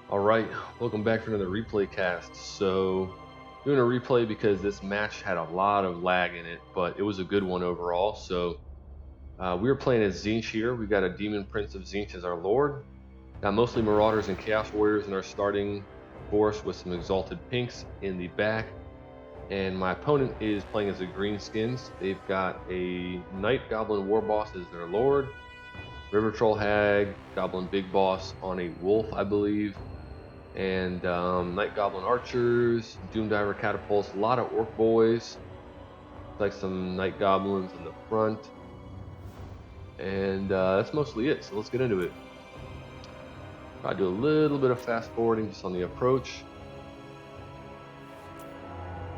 Alright, welcome back for another replay cast. So, doing a replay because this match had a lot of lag in it, but it was a good one overall. So, we were playing as Tzeentch here. We got a Demon Prince of Tzeentch as our Lord. Got mostly Marauders and Chaos Warriors in our starting force with some Exalted Pinks in the back. And my opponent is playing as a Greenskins. They've got a Knight Goblin Warboss as their Lord. River Troll Hag, Goblin Big Boss on a Wolf, I believe. And Night Goblin Archers, Doomdiver Catapults, a lot of Orc Boys, like some Night Goblins in the front, and that's mostly it, so let's get into it. I'll do a little bit of fast forwarding just on the approach.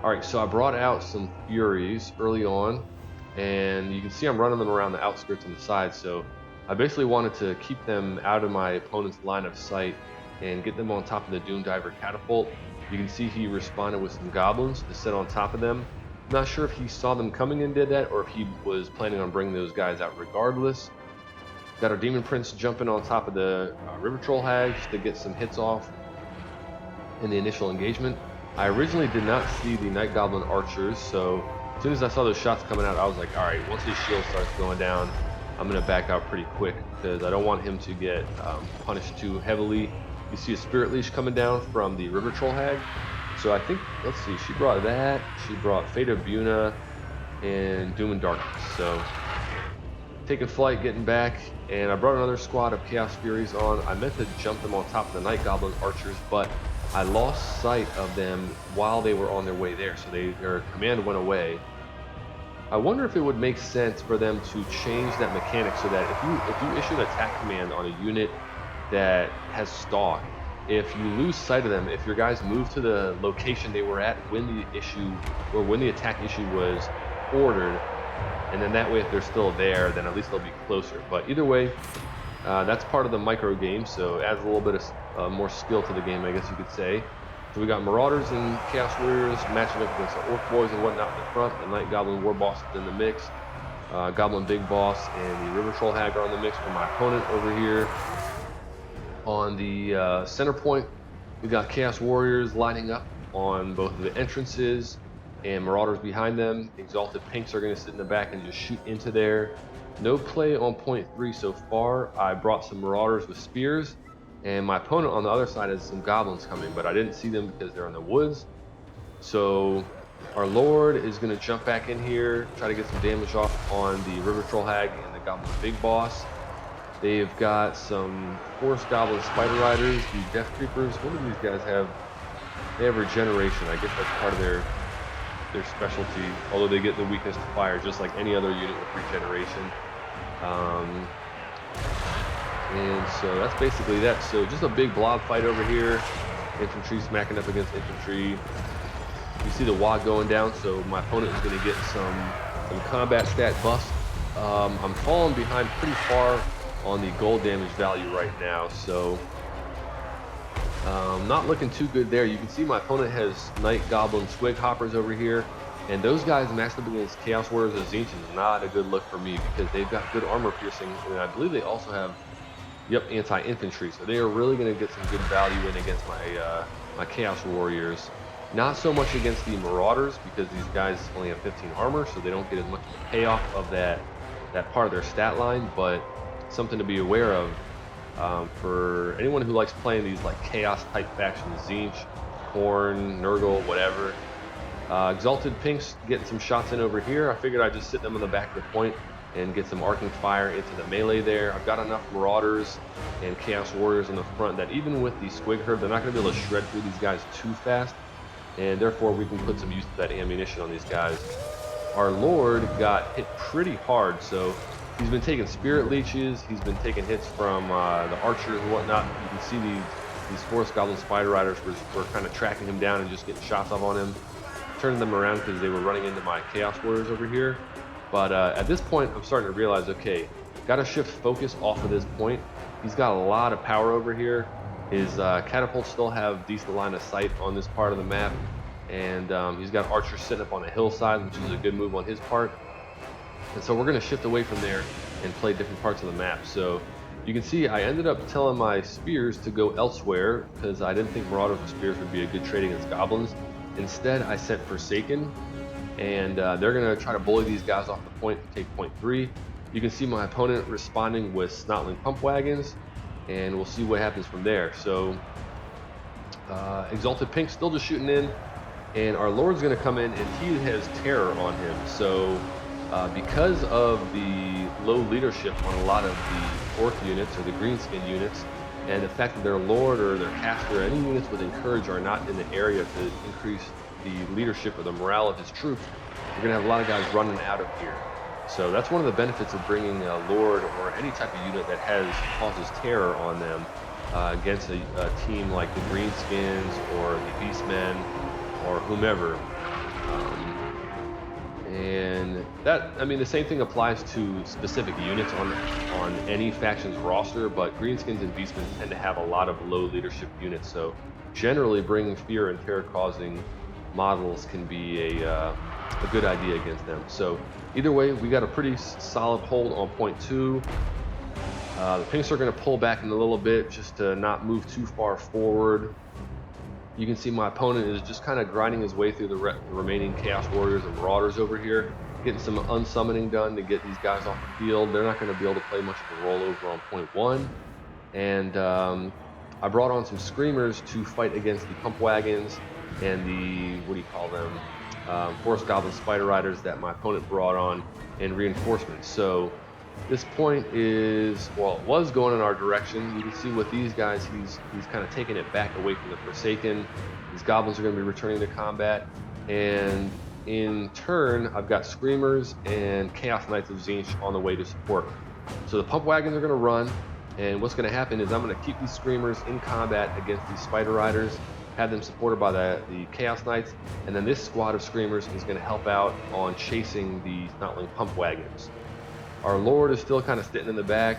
Alright, so I brought out some Furies early on, and you can see I'm running them around the outskirts and the sides, so I basically wanted to keep them out of my opponent's line of sight and get them on top of the Doomdiver Catapult. You can see he responded with some Goblins to sit on top of them. I'm not sure if he saw them coming and did that, or if he was planning on bringing those guys out regardless. Got our Demon Prince jumping on top of the River Troll Hag just to get some hits off in the initial engagement. I originally did not see the Night Goblin Archers, so as soon as I saw those shots coming out, I was like, alright, once his shield starts going down, I'm going to back out pretty quick, because I don't want him to get punished too heavily. You see a Spirit Leash coming down from the River Troll Hag. So I think, let's see, she brought that. She brought Fate of Buna and Doom and Darkness. So taking flight, getting back, and I brought another squad of Chaos Furies on. I meant to jump them on top of the Night Goblin Archers, but I lost sight of them while they were on their way there. So their command went away. I wonder if it would make sense for them to change that mechanic so that if you issue an attack command on a unit that has stalk, if you lose sight of them, if your guys move to the location they were at when the issue or when the attack issue was ordered, and then that way if they're still there, then at least they'll be closer. But either way, that's part of the micro game, so it adds a little bit of more skill to the game, I guess you could say. So we got Marauders and Chaos Warriors matching up against the Orc Boys and whatnot in the front. The Night Goblin Warboss is in the mix. Goblin Big Boss and the River Troll Hag are in the mix for my opponent over here. On the center point, we got Chaos Warriors lining up on both of the entrances and Marauders behind them. Exalted Pinks are going to sit in the back and just shoot into there. No play on point 3 so far. I brought some Marauders with spears, and my opponent on the other side has some Goblins coming, but I didn't see them because they're in the woods. So our Lord is going to jump back in here, try to get some damage off on the River Troll Hag and the Goblin Big Boss. They've got some Forest Goblin Spider Riders, the Death Creepers. What do these guys have? They have regeneration. I guess that's part of their specialty, although they get the weakness to fire just like any other unit with regeneration. And so that's basically that. So just a big blob fight over here. Infantry smacking up against infantry. You see the wad going down, so my opponent is going to get some combat stat buffs. I'm falling behind pretty far on the gold damage value right now, so not looking too good there. You can see my opponent has Night Goblin Swig Hoppers over here, and those guys matched up against Chaos Warriors of Tzeentch is not a good look for me because they've got good armor piercing, and I believe they also have anti-infantry, so they are really going to get some good value in against my Chaos Warriors. Not so much against the Marauders because these guys only have 15 armor, so they don't get as much of a payoff of that part of their stat line, but something to be aware of for anyone who likes playing these like chaos type factions, Tzeentch, Khorne, Nurgle, whatever. Exalted Pinks getting some shots in over here. I figured I'd just sit them on the back of the point and get some arcing fire into the melee there. I've got enough Marauders and Chaos Warriors in the front that even with the Squig Herd, they're not going to be able to shred through these guys too fast, and therefore we can put some use to that ammunition on these guys. Our Lord got hit pretty hard, so he's been taking Spirit Leeches, he's been taking hits from the Archers and whatnot. You can see these Forest Goblin Spider Riders were kind of tracking him down and just getting shots off on him, turning them around because they were running into my Chaos Warriors over here. But at this point, I'm starting to realize, okay, got to shift focus off of this point. He's got a lot of power over here. His catapults still have decent line of sight on this part of the map, and he's got Archers sitting up on a hillside, which is a good move on his part. And so we're going to shift away from there and play different parts of the map. So You can see I ended up telling my spears to go elsewhere because I didn't think Marauders with spears would be a good trade against goblins. Instead, I sent Forsaken, and they're going to try to bully these guys off the point and take point 3. You can see my opponent responding with Snotling pump wagons, and we'll see what happens from there. So Exalted Pink still just shooting in, and our Lord's going to come in, and he has terror on him. So because of the low leadership on a lot of the Orc units or the Greenskin units, and the fact that their Lord or their caster or any units with Encourage are not in the area to increase the leadership or the morale of his troops, we're going to have a lot of guys running out of here. So that's one of the benefits of bringing a Lord or any type of unit that causes terror on them against a team like the Greenskins or the Beastmen or whomever. And that, I mean, the same thing applies to specific units on any faction's roster, but Greenskins and Beastmen tend to have a lot of low leadership units. So generally bringing fear and terror causing models can be a good idea against them. So either way, we got a pretty solid hold on point 2. The Pinks are going to pull back in a little bit just to not move too far forward. You can see my opponent is just kind of grinding his way through the remaining Chaos Warriors and Marauders over here, getting some unsummoning done to get these guys off the field. They're not going to be able to play much of a role over on point 1. And I brought on some Screamers to fight against the Pump Wagons and the, what do you call them, Forest Goblin Spider Riders that my opponent brought on in reinforcements. So this point is, well, it was going in our direction. You can see with these guys, he's kind of taking it back away from the Forsaken. These goblins are going to be returning to combat, and in turn, I've got Screamers and Chaos Knights of Tzeentch on the way to support. So the Pump Wagons are going to run, and what's going to happen is I'm going to keep these Screamers in combat against these Spider Riders, have them supported by the Chaos Knights, and then this squad of Screamers is going to help out on chasing the Snotling Pump Wagons. Our Lord is still kind of sitting in the back.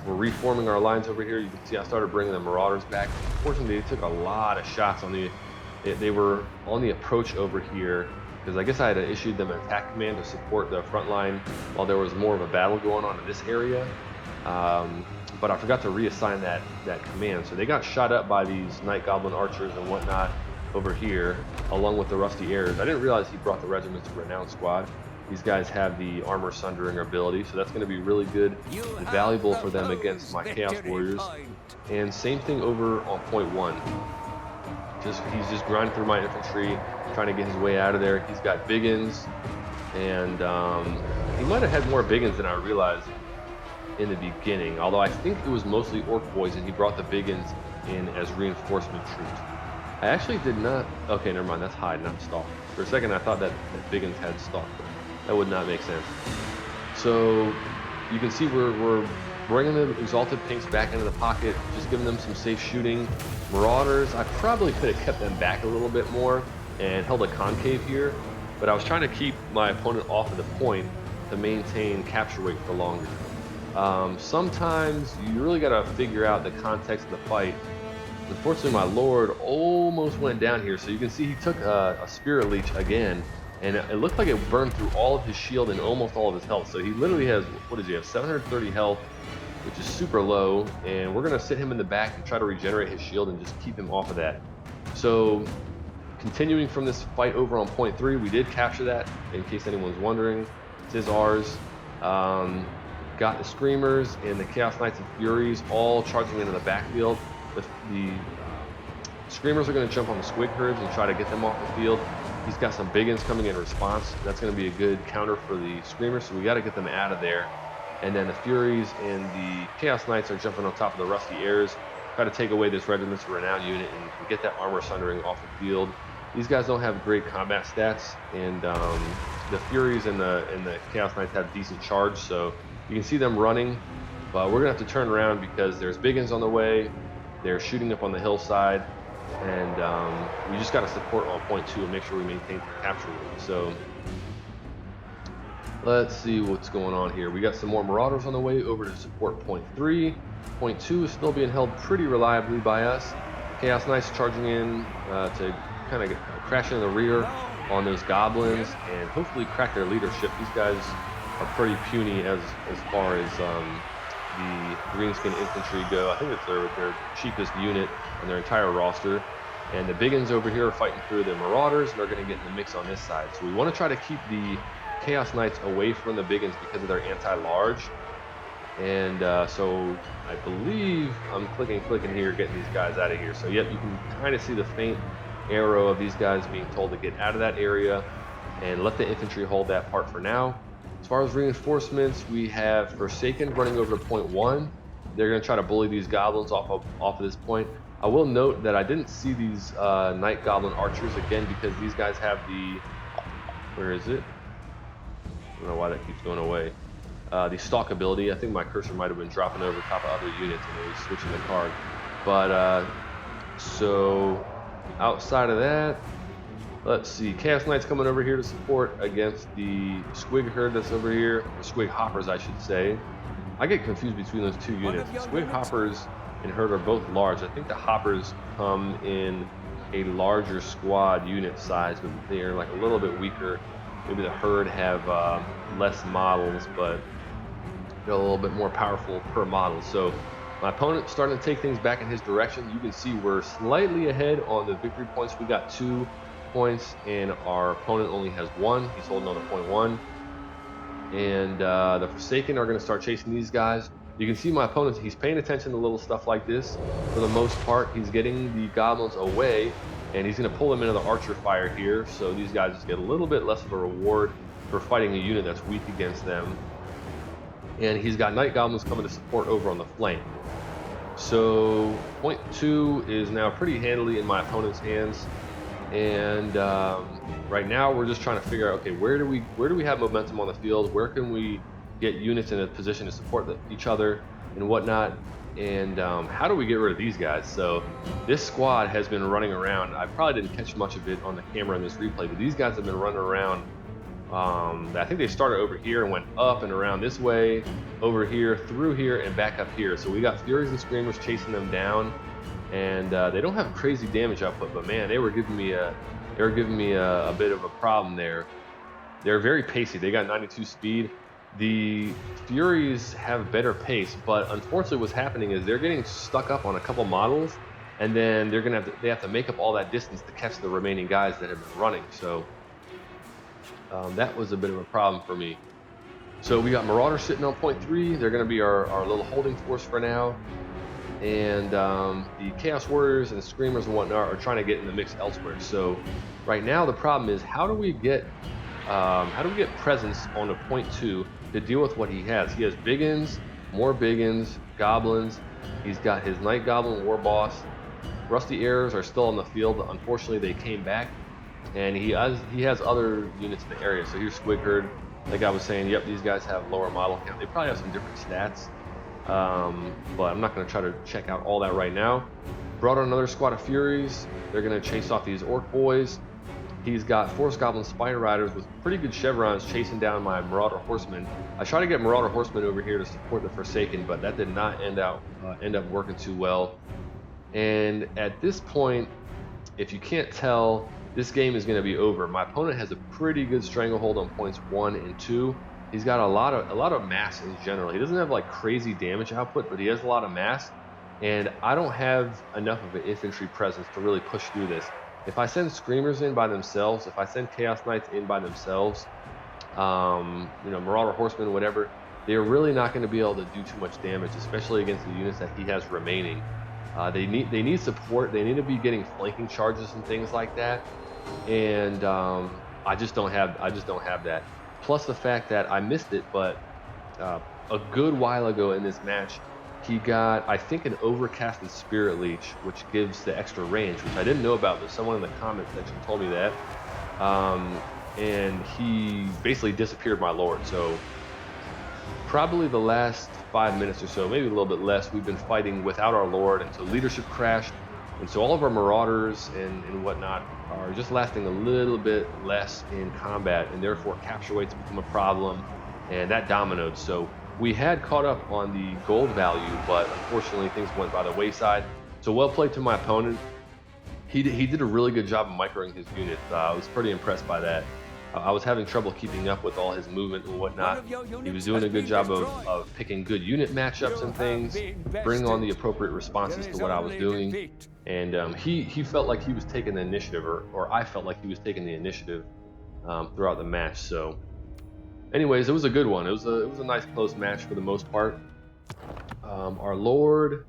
We're reforming our lines over here. You can see I started bringing the Marauders back. Unfortunately, they took a lot of shots on they were on the approach over here, because I guess I had issued them an attack command to support the front line while there was more of a battle going on in this area. But I forgot to reassign that command. So they got shot up by these Night Goblin archers and whatnot over here, along with the Rusty Heirs. I didn't realize he brought the Regiments of Renown squad. These guys have the armor sundering ability, so that's going to be really good and valuable for them against my Chaos Warriors. And same thing over on point 1. He's just grinding through my infantry, trying to get his way out of there. He's got Biggins, and he might have had more Biggins than I realized in the beginning, although I think it was mostly Orc boys, and he brought the Biggins in as reinforcement troops. I actually did not, okay, never mind, that's hide, not stalk. For a second I thought that Biggins had stalk. That would not make sense. So you can see we're bringing the Exalted Pinks back into the pocket, just giving them some safe shooting. Marauders, I probably could have kept them back a little bit more and held a concave here, but I was trying to keep my opponent off of the point to maintain capture rate for longer. Sometimes you really got to figure out the context of the fight. Unfortunately, my Lord almost went down here, so you can see he took a Spirit Leech again, and it looked like it burned through all of his shield and almost all of his health. So he literally has, what does he have, 730 health, which is super low, and we're going to sit him in the back and try to regenerate his shield and just keep him off of that. So continuing from this fight over on point 3, we did capture that, in case anyone's wondering. This is ours. Got the Screamers and the Chaos Knights and Furies all charging into the backfield. The Screamers are going to jump on the Squig Herds and try to get them off the field. He's got some Biggins coming in response. That's going to be a good counter for the Screamers, so we got to get them out of there. And then the Furies and the Chaos Knights are jumping on top of the Rusty Heirs, try to take away this Regiments of Renown unit and get that armor sundering off the field. These guys don't have great combat stats, and the Furies and the Chaos Knights have decent charge, so you can see them running, but we're going to have to turn around because there's Biggins on the way. They're shooting up on the hillside, and we just got to support on point 2 and make sure we maintain the capture rate. So let's see what's going on here. We got some more Marauders on the way over to support point 3. Point 2 is still being held pretty reliably by us. Chaos Knights charging in to kind of crash in the rear on those Goblins and hopefully crack their leadership. These guys are pretty puny as far as the Greenskin infantry go. I think it's their cheapest unit on their entire roster. And the Biggins over here are fighting through the Marauders, and they're going to get in the mix on this side. So we want to try to keep the Chaos Knights away from the Biggins because of their anti-large. And so I believe I'm clicking here, getting these guys out of here. So yep, you can kind of see the faint arrow of these guys being told to get out of that area and let the infantry hold that part for now. As far as reinforcements, we have Forsaken running over to point 1. They're going to try to bully these goblins off of this point. I will note that I didn't see these Night Goblin archers again because these guys have the, where is it? I don't know why that keeps going away. The stalk ability. I think my cursor might have been dropping over top of other units and it was switching the card. But so outside of that, let's see. Chaos Knights coming over here to support against the Squig herd that's over here. Or Squig hoppers, I should say. I get confused between those two units. The Squig hoppers and herd are both large. I think the hoppers come in a larger squad unit size, but they're like a little bit weaker. Maybe the herd have less models, but they're a little bit more powerful per model. So my opponent's starting to take things back in his direction. You can see we're slightly ahead on the victory points. We got 2 points, and our opponent only has 1. He's holding on to point 1. And the Forsaken are going to start chasing these guys. You can see my opponent, he's paying attention to little stuff like this. For the most part, he's getting the goblins away, and he's going to pull them into the archer fire here. So these guys just get a little bit less of a reward for fighting a unit that's weak against them. And he's got Night Goblins coming to support over on the flank. So point 2 is now pretty handily in my opponent's hands. And right now we're just trying to figure out, okay, where do we have momentum on the field? Where can we get units in a position to support each other and whatnot? And how do we get rid of these guys? So this squad has been running around. I probably didn't catch much of it on the camera in this replay, but these guys have been running around. I think they started over here and went up and around this way, over here, through here, and back up here. So we got Furies and Screamers chasing them down. And they don't have crazy damage output, but man, they were giving me a bit of a problem there. They're very pacey. They got 92 speed. The Furies have better pace, but unfortunately what's happening is they're getting stuck up on a couple models, and then they have to make up all that distance to catch the remaining guys that have been running. So that was a bit of a problem for me. So we got Marauders sitting on point 3. They're going to be our little holding force for now. And the Chaos Warriors and Screamers and whatnot are trying to get in the mix elsewhere. So right now the problem is how do we get presence on a point 2 to deal with what he has? He has Biggins, more Biggins, Goblins. He's got his Night Goblin Warboss. Rusty Arrows are still on the field. Unfortunately, they came back, and he has other units in the area. So here's Squig herd. Like I was saying, yep, these guys have lower model count. They probably have some different stats. But I'm not going to try to check out all that right now. Brought on another squad of Furies. They're going to chase off these Orc boys. He's got Force Goblin Spider Riders with pretty good chevrons chasing down my Marauder Horsemen. I tried to get Marauder Horsemen over here to support the Forsaken, but that did not end up working too well. And at this point, if you can't tell, this game is going to be over. My opponent has a pretty good stranglehold on points 1 and 2. He's got a lot of mass in general. He doesn't have like crazy damage output, but he has a lot of mass. And I don't have enough of an infantry presence to really push through this. If I send Screamers in by themselves, if I send Chaos Knights in by themselves, Marauder Horsemen, whatever, they're really not going to be able to do too much damage, especially against the units that he has remaining. They need support. They need to be getting flanking charges and things like that. And I just don't have that. Plus the fact that I missed it, but a good while ago in this match, he got, I think, an Overcasted Spirit Leech, which gives the extra range, which I didn't know about, but someone in the comment section told me that. And he basically disappeared my Lord. So probably the last 5 minutes or so, maybe a little bit less, we've been fighting without our Lord, and so leadership crashed. And so all of our Marauders and whatnot are just lasting a little bit less in combat, and therefore capture weights become a problem, and that dominoed. So we had caught up on the gold value, but unfortunately things went by the wayside. So well played to my opponent. He did a really good job of microing his unit. I was pretty impressed by that. I was having trouble keeping up with all his movement and whatnot. He was doing a good job of picking good unit matchups and things, bringing on the appropriate responses to what I was doing. And he felt like he was taking the initiative, or I felt like he was taking the initiative throughout the match. So anyways, it was a good one. It was a nice close match for the most part. Our Lord,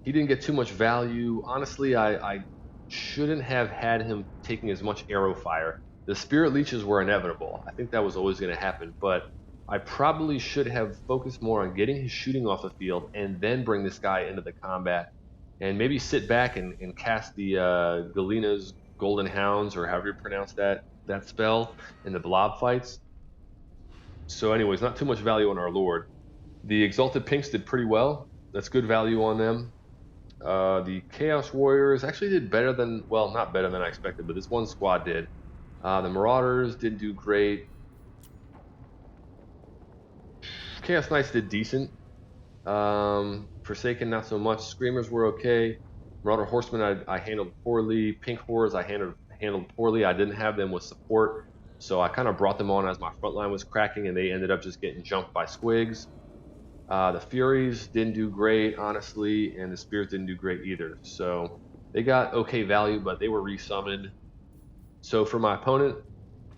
he didn't get too much value. Honestly, I shouldn't have had him taking as much arrow fire. The spirit leeches were inevitable. I think that was always going to happen, but I probably should have focused more on getting his shooting off the field and then bring this guy into the combat, and maybe sit back and cast the Galina's Golden Hounds, or however you pronounce that spell, in the blob fights. So anyways, not too much value on our Lord. The Exalted Pinks did pretty well. That's good value on them. The Chaos Warriors actually did better than, well, not better than I expected, but this one squad did. The Marauders didn't do great. Chaos Knights did decent. Forsaken, not so much. Screamers were okay. Marauder Horsemen, I handled poorly. Pink Horrors, I handled poorly. I didn't have them with support, so I kind of brought them on as my front line was cracking, and they ended up just getting jumped by squigs. The Furies didn't do great, honestly, and the Spears didn't do great either. So they got okay value, but they were resummoned. So for my opponent,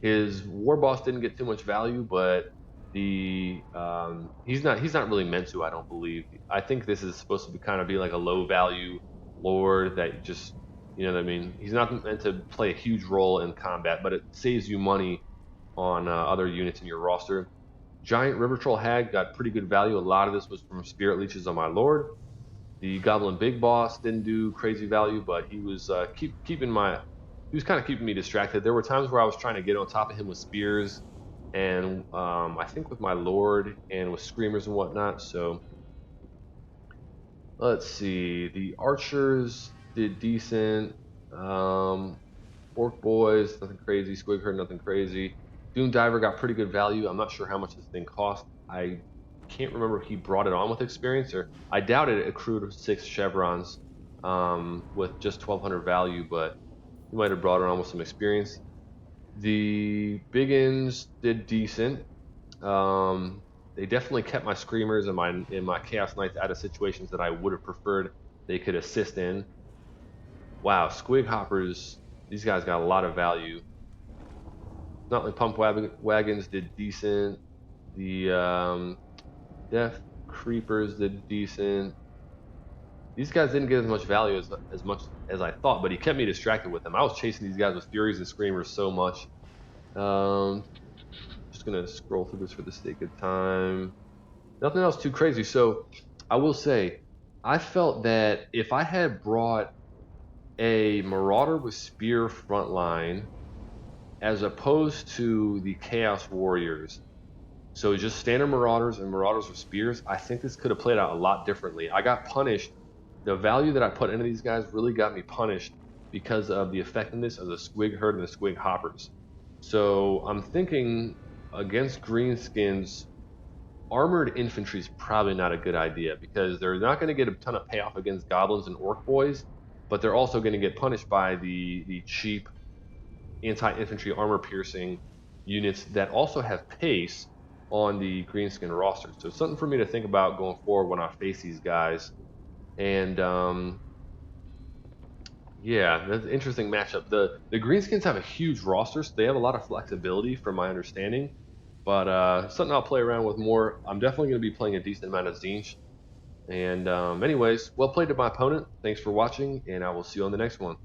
his Warboss didn't get too much value, but he's not really meant to, I don't believe. I think this is supposed to be kind of be like a low value Lord that just, you know what I mean? He's not meant to play a huge role in combat, but it saves you money on other units in your roster. Giant River Troll Hag got pretty good value. A lot of this was from Spirit Leeches on my Lord. The Goblin Big Boss didn't do crazy value, but he was he was kind of keeping me distracted. There were times where I was trying to get on top of him with spears, and I think with my Lord and with screamers and whatnot. So let's see. The Archers did decent. Orc Boys, nothing crazy. Squig Herd, nothing crazy. Doom Diver got pretty good value. I'm not sure how much this thing cost. I can't remember if he brought it on with experience, or I doubt it accrued 6 chevrons with just 1200 value, but he might have brought it on with some experience. The Biggins did decent. They definitely kept my Screamers and my Chaos Knights out of situations that I would have preferred they could assist in. Wow, Squig Hoppers, these guys got a lot of value. Not Pump Wagons did decent. The Death Creepers did decent. These guys didn't get as much value as much as I thought, but he kept me distracted with them. I was chasing these guys with Furies and Screamers so much. Just gonna scroll through this for the sake of time. Nothing else too crazy. So I will say, I felt that if I had brought a Marauder with Spear frontline as opposed to the Chaos Warriors, so just standard Marauders and Marauders with Spears, I think this could have played out a lot differently. I got punished. The value that I put into these guys really got me punished because of the effectiveness of the Squig Herd and the Squig Hoppers. So I'm thinking against Greenskins, armored infantry is probably not a good idea, because they're not going to get a ton of payoff against Goblins and Orc Boys, but they're also going to get punished by the cheap anti-infantry armor-piercing units that also have pace on the Greenskin roster. So it's something for me to think about going forward when I face these guys. And yeah, that's an interesting matchup. The Greenskins have a huge roster, so they have a lot of flexibility from my understanding. But something I'll play around with more. I'm definitely going to be playing a decent amount of Tzeentch. And anyways, well played to my opponent. Thanks for watching, and I will see you on the next one.